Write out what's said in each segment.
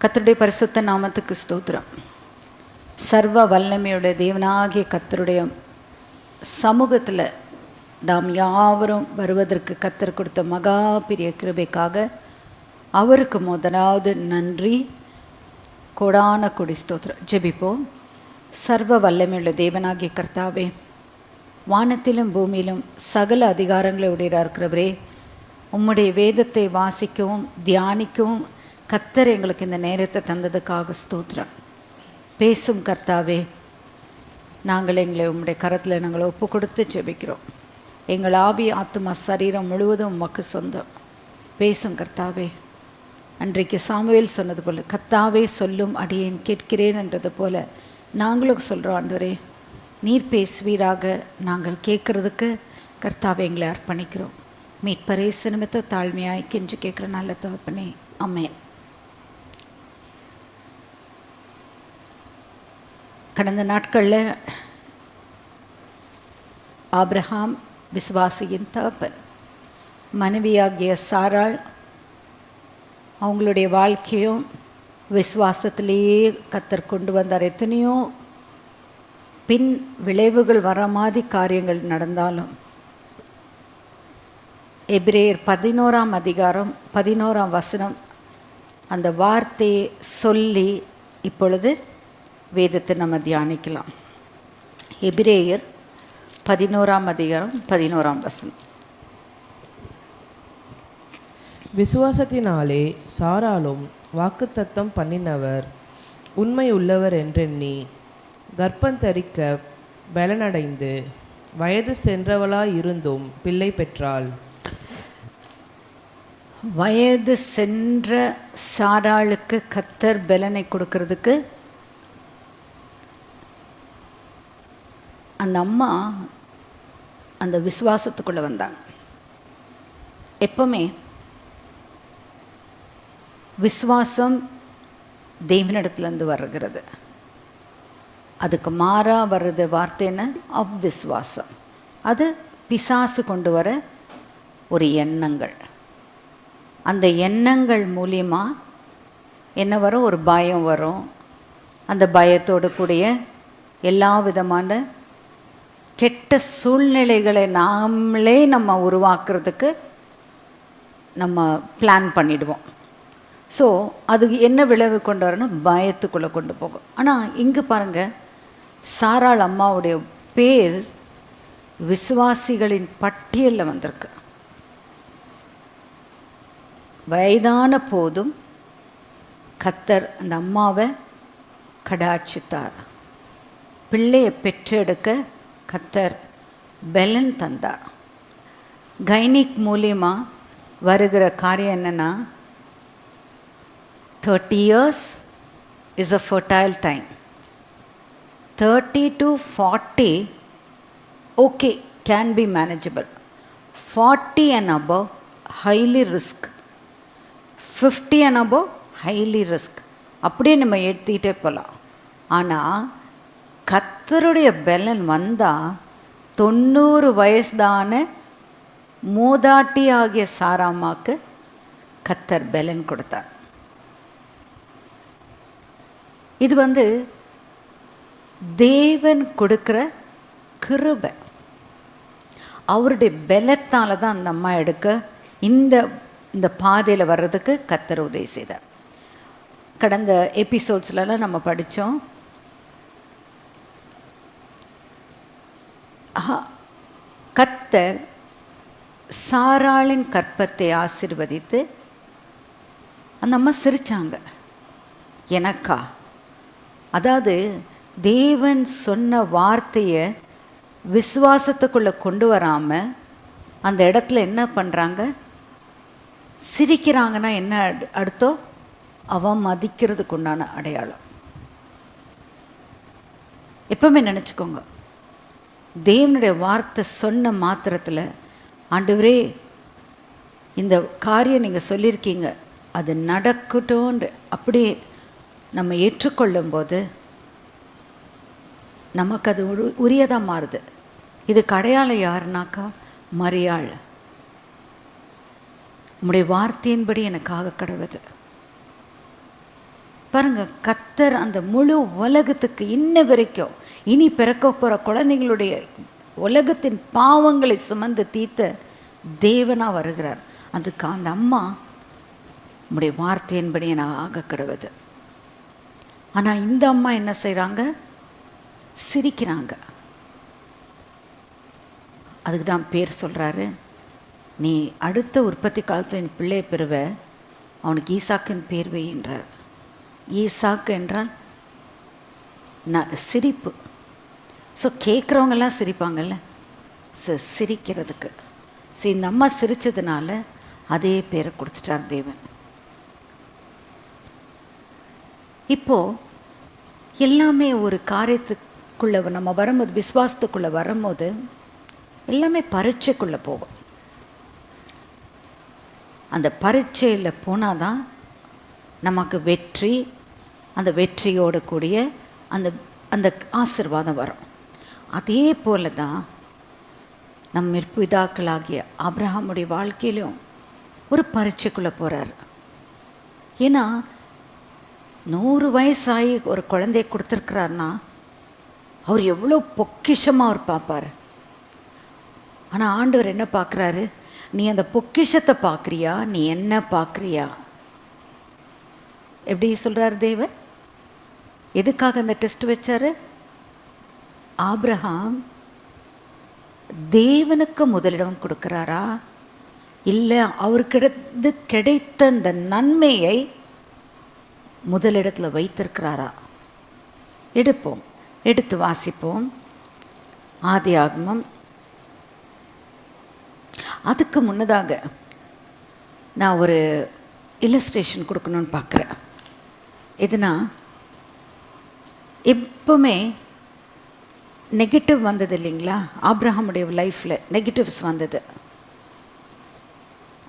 கர்த்தருடைய பரிசுத்த நாமத்துக்கு ஸ்தோத்திரம். சர்வ வல்லமையுடைய தேவனாகிய கர்த்தருடைய சமூகத்தில் நாம் யாவரும் வருவதற்கு கர்த்தர் கொடுத்த மகா பெரிய கிருபைக்காக அவருக்கு முதலாவது நன்றி, கோடான கொடி ஸ்தோத்திரம். ஜெபிப்போம். சர்வ வல்லமையுள்ள தேவனாகிய கர்த்தாவே, வானத்திலும் பூமியிலும் சகல அதிகாரங்களை உடையராக இருக்கிறவரே, உம்முடைய வேதத்தை வாசிக்கவும் தியானிக்கவும் கர்த்தர் எங்களுக்கு இந்த நேரத்தை தந்ததுக்காக ஸ்தோத்திரம். பேசும் கர்த்தாவே, நாங்கள் எங்களை உம்முடைய கரத்தில் நாங்கள் ஒப்பு கொடுத்து ஜெபிக்கிறோம். எங்கள் ஆவி ஆத்துமா சரீரம் முழுவதும் உமக்கு சொந்தம். பேசும் கர்த்தாவே. அன்றைக்கு சாமுவேல் சொன்னது போல், கர்த்தாவே சொல்லும் அடியேன் கேட்கிறேன் என்றது போல் நாங்களும் சொல்கிறோம். ஆண்டவரே, நீர் பேசுவீராக. நாங்கள் கேட்குறதுக்கு கர்த்தாவே எங்களை அர்ப்பணிக்கிறோம். மீட்பரேசு நிமித்த தாழ்மையாய் கெஞ்சு கேட்குற நல்ல தகப்பனே, ஆமென். கடந்த நாட்களில் ஆபிரகாம் விசுவாசியின் தகப்பன், மனைவியாகிய சாராள் அவங்களுடைய வாழ்க்கையும் விசுவாசத்திலேயே கர்த்தர் கொண்டு வந்தார். எத்தனையோ பின் விளைவுகள் வர மாதிரி காரியங்கள் நடந்தாலும் எபிரேயர் 11ஆம் அதிகாரம் 11ஆம் வசனம் அந்த வார்த்தையை சொல்லி இப்பொழுது வேதத்தை நம்ம தியானிக்கலாம். எபிரேயர் 11ஆம் அதிகாரம் 11ஆம் வசனம். விசுவாசத்தினாலே சாராளும் வாக்குத்தத்தம் பண்ணினவர் உண்மை உள்ளவர் என்றெண்ணி கர்ப்பந்தரிக்க பலனடைந்து வயது சென்றவளாயிருந்தும் பிள்ளை பெற்றாள். வயது சென்ற சாராளுக்கு கர்த்தர் பலனை கொடுக்கறதுக்கு அந்த அம்மா அந்த விசுவாசத்துக்குள்ளே வந்தாங்க. எப்பவுமே விசுவாசம் தேவனிடத்துலேருந்து வருகிறது. அதுக்கு மாறாக வர்றது வார்த்தை என்ன? அவ்விசுவாசம். அது பிசாசு கொண்டு வர ஒரு எண்ணங்கள். அந்த எண்ணங்கள் மூலியமாக என்ன வரும்? ஒரு பயம் வரும். அந்த பயத்தோடு கூடிய எல்லா விதமான கெட்ட சூழ்நிலைகளை நாமளே நம்ம உருவாக்குறதுக்கு நம்ம பிளான் பண்ணிடுவோம். ஸோ அது என்ன விளைவு கொண்டு வரணும்? பயத்துக்குள்ளே கொண்டு போகும். ஆனால் இங்கே பாருங்கள், சாராள் அம்மாவுடைய பேர் விசுவாசிகளின் பட்டியலில் வந்திருக்கு. வயதான போதும் கர்த்தர் அந்த அம்மாவை கடாட்சித்தார். பிள்ளையை பெற்றெடுக்க கர்த்தர் பலன் தந்தார். கைனிக் மூலியமாக வருகிற காரியம் என்னென்னா, 30 years is a fertile time. 30 to 40 okay, can be manageable. 40 and above highly risk. 50 and above highly risk. அப்படியே நம்ம எடுத்துக்கிட்டே போகலாம். ஆனால் கர்த்தருடைய பலன் வந்தால் 90 வயசுதான மூதாட்டி ஆகிய சாராமாக்கு கர்த்தர் பலன் கொடுத்தார். இது தேவன் கொடுக்குற கிருபை. அவருடைய பலத்தால் தான் அந்த அம்மா எடுக்க இந்த பாதையில் வர்றதுக்கு கர்த்தர் உதவி செய்தார். கடந்த எபிசோட்ஸ்லாம் நம்ம படித்தோம். கர்த்தர் சாராளின் கற்பத்தை ஆசீர்வதித்து அந்த அம்மா சிரித்தாங்க. எனக்கா? அதாவது தேவன் சொன்ன வார்த்தையை விசுவாசத்துக்குள்ளே கொண்டு வராமல் அந்த இடத்துல என்ன பண்ணுறாங்க? சிரிக்கிறாங்கன்னா என்ன அர்த்தம்? அவன் மதிக்கிறதுக்கு உண்டான அடையாளம். எப்பவுமே நினச்சிக்கோங்க, தேவனுடைய வார்த்தை சொன்ன மாத்திரத்தில், ஆண்டவரே இந்த காரியம் நீங்கள் சொல்லியிருக்கீங்க, அது நடக்கட்டும்னு அப்படியே நம்ம ஏற்றுக்கொள்ளும்போது நமக்கு அது உரியதாக மாறுது. இதுக்கு அடையாளம் யாருனாக்கா மரியாள். உம்முடைய வார்த்தையின்படி எனக்காக கடவுது. பாருங்க, கர்த்தர் அந்த முழு உலகத்துக்கு இன்ன வரைக்கும் இனி பிறக்க போகிற குழந்தைங்களுடைய உலகத்தின் பாவங்களை சுமந்து தீர்த்த தேவனாக வருகிறார். அதுக்கு அந்த அம்மா உம்முடைய வார்த்தையின்படி நான் ஆக கிடவுது. ஆனால் இந்த அம்மா என்ன செய்கிறாங்க? சிரிக்கிறாங்க. அதுக்கு தான் பேர் சொல்கிறாரு, நீ அடுத்த உற்பத்தி காலத்தில் என் பிள்ளையை பெறுவ, அவனுக்கு ஈசாக்குன்னு பேர் வைன்றார். ஈசாக்கு என்றால் சிரிப்பு. ஸோ கேட்குறவங்கெல்லாம் சிரிப்பாங்கல்ல, ஸோ சிரிக்கிறதுக்கு. ஸோ இந்த அம்மா சிரித்ததுனால அதே பேரை கொடுத்துட்டார் தேவன். இப்போது எல்லாமே ஒரு காரியத்துக்குள்ளே நம்ம வரும்போது, விசுவாசத்துக்குள்ளே வரும்போது எல்லாமே பரீட்சைக்குள்ளே போகும். அந்த பரீட்சையில் போனால் தான் நமக்கு வெற்றி, அந்த வெற்றியோடு கூடிய அந்த அந்த ஆசீர்வாதம் வரும். அதே போல தான் நம்ம பிதாக்களாகிய ஆபிரகாமுடைய வாழ்க்கையிலும் ஒரு பரீட்சைக்குள்ளே போகிறார். ஏன்னா 100 வயசாகி ஒரு குழந்தைய கொடுத்துருக்கிறாருன்னா அவர் எவ்வளோ பொக்கிஷமாக அவர் பார்ப்பார். ஆனால் ஆண்டவர் என்ன பார்க்குறாரு? நீ அந்த பொக்கிஷத்தை பார்க்குறியா, நீ என்ன பார்க்குறியா? எப்படி சொல்கிறார் தேவன்? எதுக்காக அந்த டெஸ்ட் வச்சார்? ஆபிரகாம் தேவனுக்கு முதலிடம் கொடுக்குறாரா, இல்லை அவருக்கு கிடைத்த அந்த நன்மையை முதலிடத்தில் வைத்திருக்கிறாரா? எடுத்து வாசிப்போம். ஆதியாகமம். அதுக்கு முன்னதாக நான் ஒரு இல்லஸ்ட்ரேஷன் கொடுக்கணுன்னு பார்க்குறேன். எதுனா, எப்பவுமே நெகட்டிவ் வந்தது இல்லைங்களா? ஆபிரகாமுடைய லைஃப்பில் நெகட்டிவ்ஸ் வந்தது.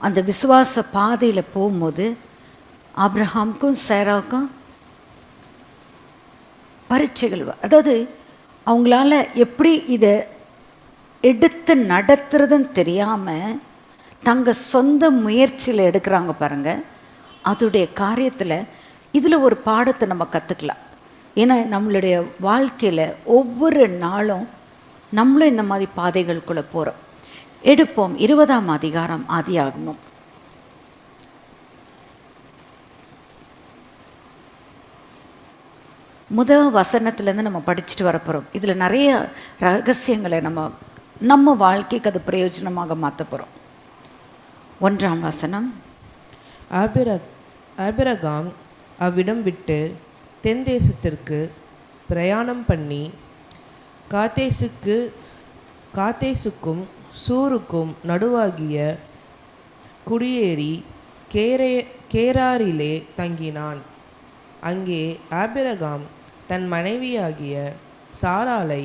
அந்த விசுவாச பாதையில் போகும்போது ஆபிரகாமுக்கும் சேராவுக்கும் பரீட்சைகள், அதாவது அவங்களால எப்படி இதை எடுத்து நடத்துறதுன்னு தெரியாமல் தங்க சொந்த முயற்சியில் எடுக்கிறாங்க பாருங்கள். அதோடைய காரியத்தில் இதில் ஒரு பாடத்தை நம்ம கற்றுக்கலாம். ஏன்னா நம்மளுடைய வாழ்க்கையில் ஒவ்வொரு நாளும் நம்மளும் இந்த மாதிரி பாதைகளுக்குள்ளே போகிறோம். எடுப்போம் 20ஆம் அதிகாரம் ஆதியாகமம். முதல் வசனத்துலேருந்து நம்ம படிச்சுட்டு வரப்போகிறோம். இதில் நிறைய ரகசியங்களை நம்ம வாழ்க்கைக்கு அது பிரயோஜனமாக மாற்ற போகிறோம். 1ஆம் வசனம். ஆபிரகாம் அவ்விடம் விட்டு தென் தேசத்திற்கு பிரயாணம் பண்ணி காத்தேசுக்கும் சூருக்கும் நடுவாகிய குடியேறி கேராரிலே தங்கினான். அங்கே ஆபிரகாம் தன் மனைவியாகிய சாராளை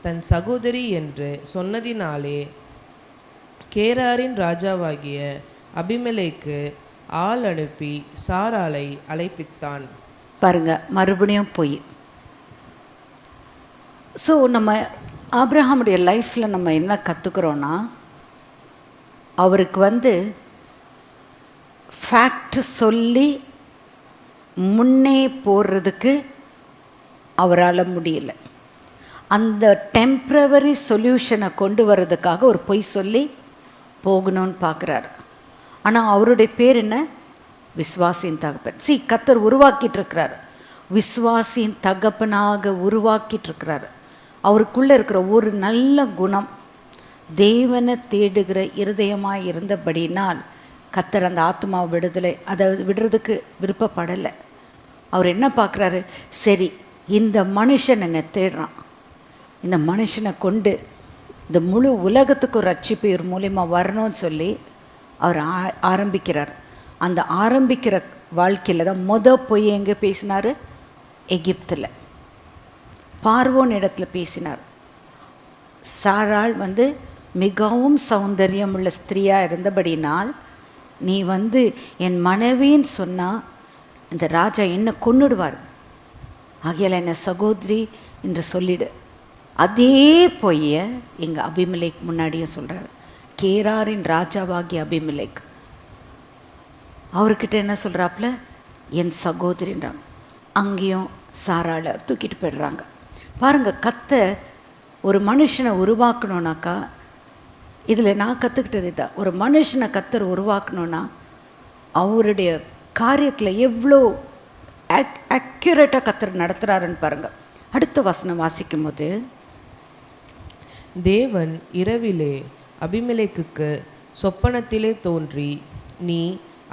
தன் சகோதரி என்று சொன்னதினாலே கேராரின் ராஜாவாகிய அபிமெலேக்கு ஆள் அனுப்பி சாராளை அழைப்பித்தான். பாருங்க, மறுபடியும் போய். ஸோ நம்ம ஆபிரகாமுடைய லைஃப்பில் நம்ம என்ன கற்றுக்குறோன்னா, அவருக்கு ஃபேக்ட் சொல்லி முன்னே போடுறதுக்கு அவரால் முடியல. அந்த டெம்ப்ரவரி சொல்யூஷனை கொண்டு வர்றதுக்காக ஒரு பொய் சொல்லி போகணும்னு பார்க்குறாரு. ஆனால் அவருடைய பேர் என்ன? விசுவாசியின் தகப்பன். கர்த்தர் உருவாக்கிட்டுருக்கிறார். விசுவாசியின் தகப்பனாக உருவாக்கிட்டுருக்கிறார். அவருக்குள்ளே இருக்கிற ஒரு நல்ல குணம் தேவனை தேடுகிற இருதயமாக இருந்தபடினால் கர்த்தர் அந்த ஆத்மாவை அதை விடுறதுக்கு விருப்பப்படலை. அவர் என்ன பார்க்குறாரு? சரி, இந்த மனுஷன் என்னை தேடுறான், இந்த மனுஷனை கொண்டு இந்த முழு உலகத்துக்கு ஒரு ரட்சிப்பு இவர் மூலிமா வரணும்னு சொல்லி அவர் ஆரம்பிக்கிறார். அந்த ஆரம்பிக்கிற வாழ்க்கையில் தான் போய் எங்கே பேசினார்? எகிப்தில் பார்வோன் இடத்துல பேசினார். சாராள் மிகவும் சௌந்தரியம் உள்ள ஸ்திரீயாக இருந்தபடினால், நீ என் மனைவின்னு சொன்னால் இந்த ராஜா என்ன கொன்னுடுவார், ஆகையால் என்னை சகோதரி என்று சொல்லிடு. அதே பொய்ய எங்கள் அபிமெலேக் முன்னாடியும் சொல்கிறார். கேராரின் ராஜாவாகிய அபிமெலேக் அவர்கிட்ட என்ன சொல்கிறாப்புல? என் சகோதரின்றாங்க. அங்கேயும் சாராளை தூக்கிட்டு போயிடுறாங்க. பாருங்கள், கர்த்தர் ஒரு மனுஷனை உருவாக்கணுன்னாக்கா, இதில் நான் கற்றுக்கிட்டது தான், ஒரு மனுஷனை கர்த்தர் உருவாக்கணுன்னா அவருடைய காரியத்தில் எவ்வளோ அக்யூரேட்டாக கர்த்தர் நடத்துகிறாருன்னு பாருங்கள். அடுத்த வசனம் வாசிக்கும் போது, தேவன் இரவிலே அபிமெலேக்குக்கு சொப்பனத்திலே தோன்றி, நீ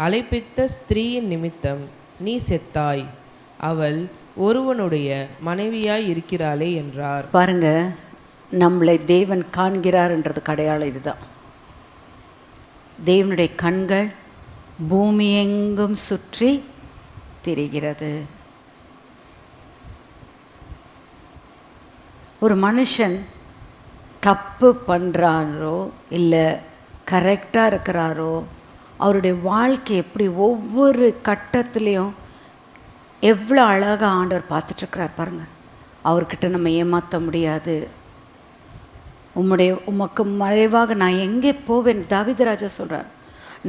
அழைப்பித்த ஸ்திரீயின் நிமித்தம் நீ செத்தாய், அவள் ஒருவனுடைய மனைவியாய் இருக்கிறாளே என்றார். பாருங்க, நம்மளை தேவன் காண்கிறார்ன்றது அடையாளம் இதுதான். தேவனுடைய கண்கள் பூமி எங்கும் சுற்றி திரிகிறது. ஒரு மனுஷன் தப்பு பண்ணுறாரோ இல்லை கரெக்டாக இருக்கிறாரோ, அவருடைய வாழ்க்கை எப்படி ஒவ்வொரு கட்டத்துலேயும் எவ்வளோ அழகாக ஆண்டவர் பார்த்துட்ருக்கிறார் பாருங்கள். அவர்கிட்ட நம்ம ஏமாற்ற முடியாது. உமக்கு மறைவாக நான் எங்கே போவேன்? தாவீதுராஜா சொல்கிறார்,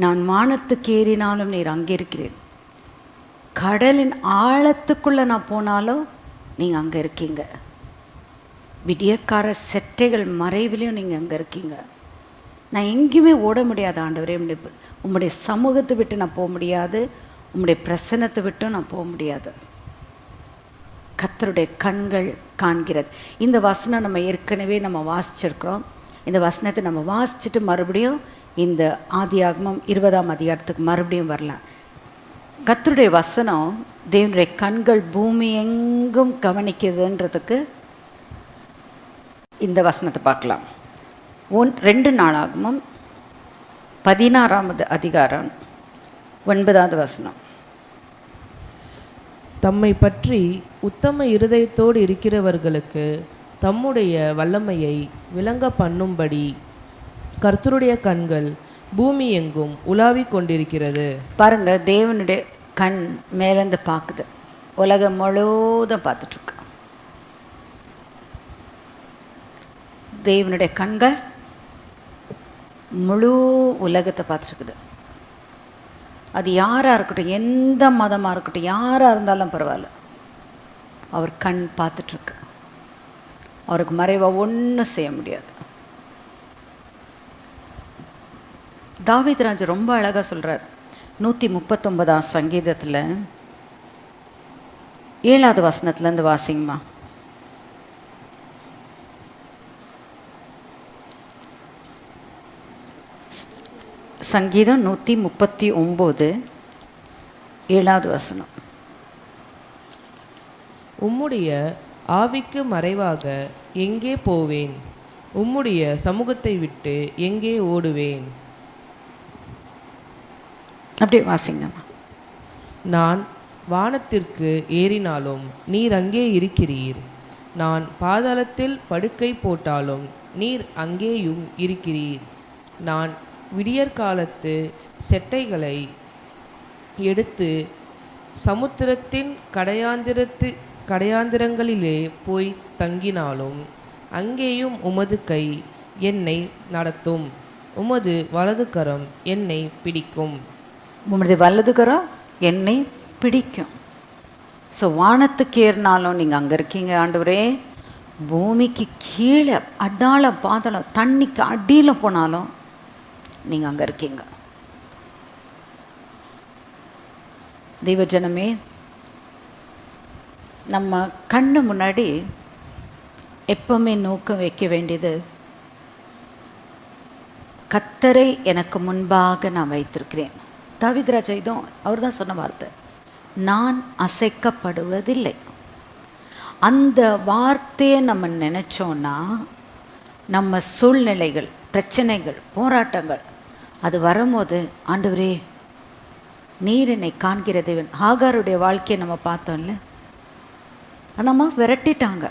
நான் வானத்துக்கு ஏறினாலும் நீர் அங்கே இருக்கிறேன், கடலின் ஆழத்துக்குள்ளே நான் போனாலும் நீங்கள் அங்கே இருக்கீங்க, விடியக்கார செட்டைகள் மறைவிலையும் நீங்கள் அங்கே இருக்கீங்க. நான் எங்கேயுமே ஓட முடியாது ஆண்டவரே, உம்முடைய சமூகத்தை விட்டு நான் போக முடியாது, உம்முடைய பிரசன்னத்தை விட்டும் நான் போக முடியாது. கர்த்தருடைய கண்கள் காண்கிறது. இந்த வசனம் நம்ம ஏற்கனவே நம்ம வாசிச்சிருக்கிறோம். இந்த வசனத்தை நம்ம வாசிச்சுட்டு மறுபடியும் இந்த ஆதியாகமம் 20ஆம் அதிகாரத்துக்கு மறுபடியும் வரலாம். கர்த்தருடைய வசனம் தேவனுடைய கண்கள் பூமி எங்கும் கவனிக்கிறதுன்றதுக்கு இந்த வசனத்தை பார்க்கலாம். 2 நாளாகமம் 16ஆம் அதிகாரம் 9வது வசனம். தம்மை பற்றி உத்தம இருதயத்தோடு இருக்கிறவர்களுக்கு தம்முடைய வல்லமையை விளங்க பண்ணும்படி கர்த்தருடைய கண்கள் பூமி எங்கும் உலாவிக் கொண்டிருக்கிறது. பாருங்க, தேவனுடைய கண் மேலேருந்து பார்க்குது, உலகம் முழுவதும் பார்த்துட்ருக்கு. தேவனுடைய கண்கள் முழு உலகத்தை பார்த்துருக்குது. அது யாராக இருக்கட்டும், எந்த மதமாக இருக்கட்டும், யாராக இருந்தாலும் பரவாயில்ல, அவர் கண் பார்த்துட்ருக்கு. அவருக்கு மறைவாக ஒன்றும் செய்ய முடியாது. தாவீதுராஜா ரொம்ப அழகாக சொல்கிறார். 139ஆம் சங்கீதத்தில் 7வது வசனத்துலேருந்து வாசிங்கம்மா. சங்கீதம் 139 7வது வசனம். உம்முடைய ஆவிக்கு மறைவாக எங்கே போவேன்? உம்முடைய சமூகத்தை விட்டு எங்கே ஓடுவேன்? அப்படியே வாசிங்கம்மா. நான் வானத்திற்கு ஏறினாலும் நீர் அங்கே இருக்கிறீர், நான் பாதாளத்தில் படுக்கை போட்டாலும் நீர் அங்கேயும் இருக்கிறீர், நான் விடியற்காலத்து செட்டைகளை எடுத்து சமுத்திரத்தின் கடையாந்திரங்களிலே போய் தங்கினாலும் அங்கேயும் உமது கை என்னை நடத்தும், உமது வலது கரம் என்னை பிடிக்கும். உமது வலது கரம் என்னை பிடிக்கும். ஸோ வானத்துக்கு ஏறினாலும் நீங்கள் அங்கே இருக்கீங்க ஆண்டவரே, பூமிக்கு கீழே அடாளம் பாதாளம் தண்ணிக்கு அடியில் போனாலும் நீங்கள் அங்கே இருக்கீங்க. தெய்வஜனமே, நம்ம கண்ணு முன்னாடி எப்பவுமே நோக்கம் வைக்க வேண்டியது, கர்த்தரை எனக்கு முன்பாக நான் வைத்திருக்கிறேன். தாவீதுராஜா இதுவும் அவர் தான் சொன்ன வார்த்தை, நான் அசைக்கப்படுவதில்லை. அந்த வார்த்தையை நம்ம நினச்சோன்னா நம்ம சூழ்நிலைகள், பிரச்சனைகள், போராட்டங்கள் அது வரும்போது, ஆண்டவரே நீர் என்னை காண்கிற தேவன். ஆகாருடைய வாழ்க்கையை நம்ம பார்த்தோம்ல, அந்த அம்மா விரட்டிட்டாங்க.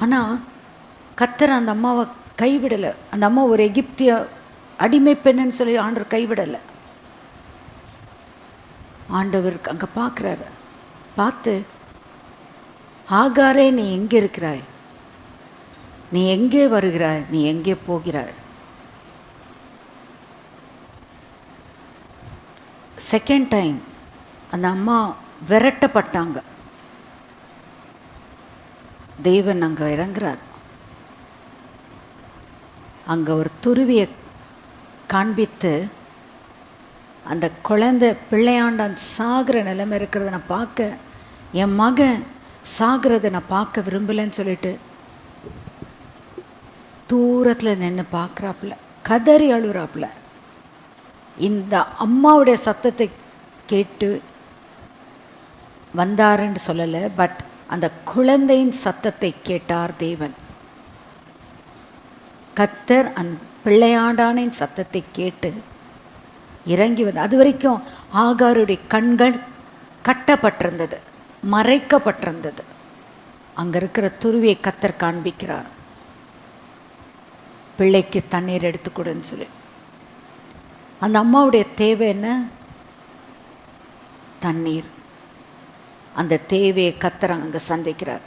ஆனால் கர்த்தர் அந்த அம்மாவை கைவிடலை. அந்த அம்மா ஒரு எகிப்திய அடிமை பெண்ணுன்னு சொல்லி ஆண்டவர் கைவிடலை. ஆண்டவருக்கு அங்கே பார்க்குறாரு. பார்த்து, ஆகாரே நீ எங்கே இருக்கிறாய்? நீ எங்கே வருகிறாய்? நீ எங்கே போகிறாய்? செகண்ட் டைம் அந்த அம்மா விரட்டப்பட்டாங்க. தேவன் அங்கே இறங்குறார். அங்கே ஒரு துருவியை காண்பித்து, அந்த குழந்தை பிள்ளையாண்டான் சாகிற நிலைமை இருக்கிறத நான் பார்க்க, என் மகன் சாகிறத நான் பார்க்க விரும்பலைன்னு சொல்லிட்டு தூரத்தில் நின்று பார்க்குறாப்புல, கதறி அழுறாப்புல. இந்த அம்மாவுடைய சத்தத்தை கேட்டு வந்தாருன்னு சொல்லலை, பட் அந்த குழந்தையின் சத்தத்தை கேட்டார் தேவன். கர்த்தர் அந்த பிள்ளையாண்டானின் சத்தத்தை கேட்டு இறங்கி வந்து, அது வரைக்கும் ஆகாருடைய கண்கள் கட்டப்பட்டிருந்தது, மறைக்கப்பட்டிருந்தது. அங்கே இருக்கிற துருவியை கர்த்தர் காண்பிக்கிறார். பிள்ளைக்கு தண்ணீர் எடுத்துக்கூடன்னு சொல்லி. அந்த அம்மாவுடைய தேவை என்ன? தண்ணீர். அந்த தேவையை கர்த்தர் அங்கே சந்திக்கிறார்.